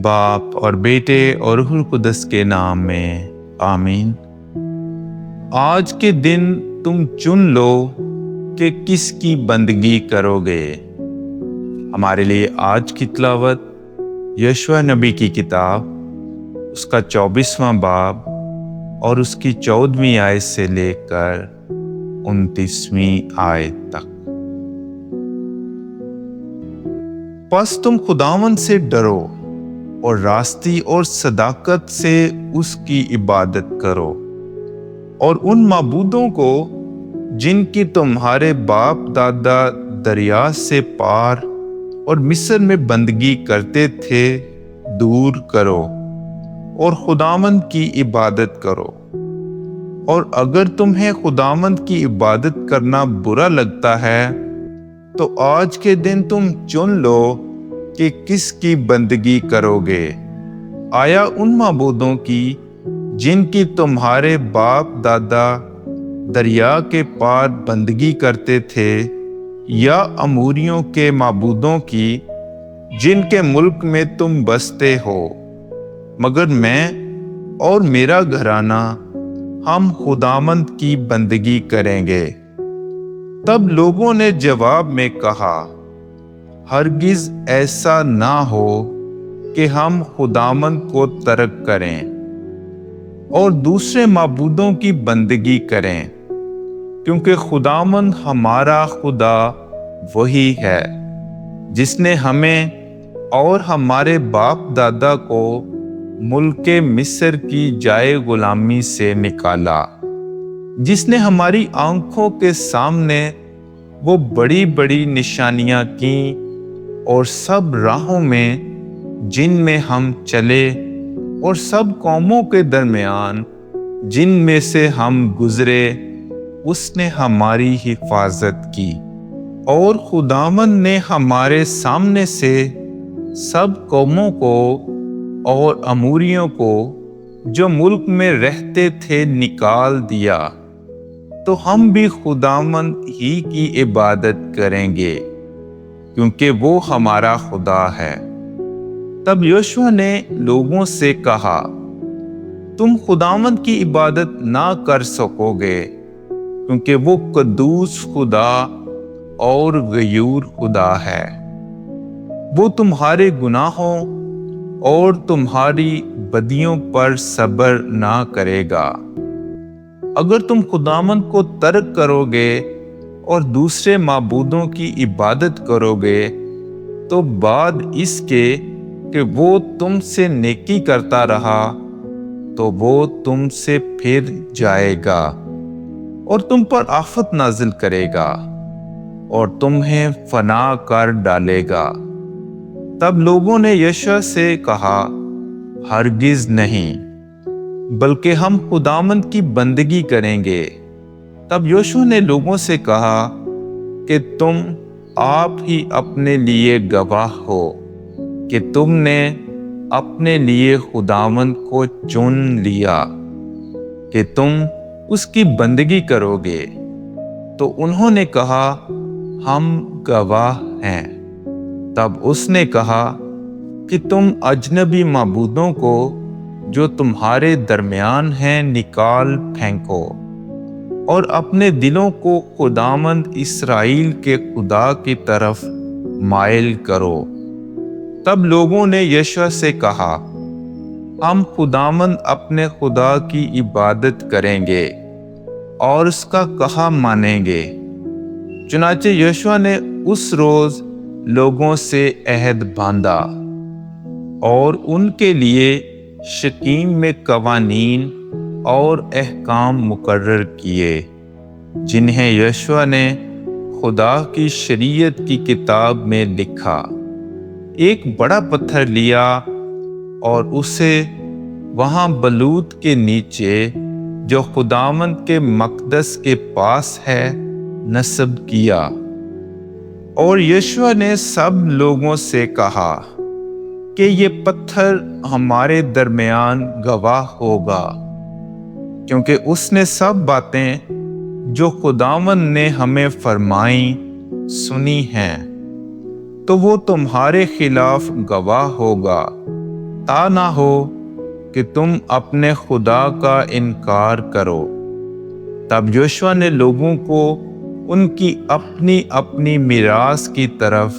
बाप और बेटे और रूह कुदस के नाम में आमीन। आज के दिन तुम चुन लो कि किसकी बंदगी करोगे। हमारे लिए आज की तिलावत यशूआ नबी की किताब उसका 24वां बाब और उसकी 14वीं आयत से लेकर 29वीं आयत तक। बस तुम खुदावंद से डरो और रास्ती और सदाकत से उसकी इबादत करो, और उन माबूदों को जिनकी तुम्हारे बाप दादा दरिया से पार और मिस्र में बंदगी करते थे दूर करो और खुदावंद की इबादत करो। और अगर तुम्हें खुदावंद की इबादत करना बुरा लगता है तो आज के दिन तुम चुन लो कि किसकी बंदगी करोगे। आया उन माबूदों की जिनकी तुम्हारे बाप दादा दरिया के पार बंदगी करते थे, या अमूरियों के माबूदों की जिनके मुल्क में तुम बसते हो। मगर मैं और मेरा घराना हम खुदावंद की बंदगी करेंगे। तब लोगों ने जवाब में कहा, हरगिज ऐसा ना हो कि हम खुदावंद को तर्क करें और दूसरे माबूदों की बंदगी करें, क्योंकि खुदावंद हमारा खुदा वही है जिसने हमें और हमारे बाप दादा को मुल्के मिस्र की जाए गुलामी से निकाला, जिसने हमारी आंखों के सामने वो बड़ी बड़ी निशानियां की और सब राहों में जिनमें हम चले और सब कौमों के दरमियान जिनमें से हम गुजरे उसने हमारी हिफाजत की। और खुदावंद ने हमारे सामने से सब कौमों को और अमूरियों को जो मुल्क में रहते थे निकाल दिया। तो हम भी खुदावंद ही की इबादत करेंगे, क्योंकि वो हमारा खुदा है। तब यहोशू ने लोगों से कहा, तुम खुदावंद की इबादत ना कर सकोगे, क्योंकि वो कद्दूस खुदा और गयूर खुदा है। वो तुम्हारे गुनाहों और तुम्हारी बदियों पर सब्र ना करेगा। अगर तुम खुदावंद को तर्क करोगे और दूसरे माबूदों की इबादत करोगे, तो बाद इसके कि वो तुमसे नेकी करता रहा तो वो तुमसे फिर जाएगा और तुम पर आफत नाजिल करेगा और तुम्हें फना कर डालेगा। तब लोगों ने यहोशू से कहा, हरगिज नहीं, बल्कि हम खुदावंद की बंदगी करेंगे। तब यहोशू ने लोगों से कहा कि तुम आप ही अपने लिए गवाह हो कि तुमने अपने लिए खुदावंद को चुन लिया कि तुम उसकी बंदगी करोगे। तो उन्होंने कहा, हम गवाह हैं। तब उसने कहा कि तुम अजनबी माबूदों को जो तुम्हारे दरमियान हैं निकाल फेंको और अपने दिलों को खुदावंद इस्राएल के खुदा की तरफ माइल करो। तब लोगों ने यहोशू से कहा, हम खुदावंद अपने खुदा की इबादत करेंगे और उसका कहा मानेंगे। चुनाचे यहोशू ने उस रोज लोगों से अहद बांधा और उनके लिए शकीम में कवानीन और अहकाम मुकर्रर किए, जिन्हें यहोशू ने खुदा की शरीयत की किताब में लिखा। एक बड़ा पत्थर लिया और उसे वहां बलूत के नीचे जो खुदावंद के मकदस के पास है नस्ब किया। और यहोशू ने सब लोगों से कहा कि ये पत्थर हमारे दरमियान गवाह होगा, क्योंकि उसने सब बातें जो खुदावंद ने हमें फरमाई सुनी हैं। तो वो तुम्हारे खिलाफ गवाह होगा تا نہ ہو کہ تم اپنے خدا کا انکار کرو۔ تب یوشوا نے لوگوں کو ان کی اپنی اپنی میراث کی طرف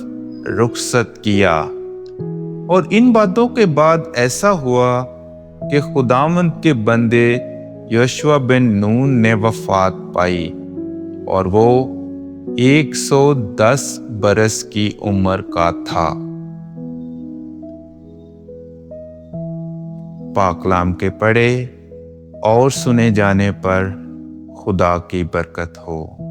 رخصت کیا۔ اور ان باتوں کے بعد ایسا ہوا کہ خداوند کے بندے یوشوا بن نون نے وفات پائی، اور وہ 110 برس کی عمر کا تھا۔ پاک کلام کے پڑھے اور سنے جانے پر خدا کی برکت ہو۔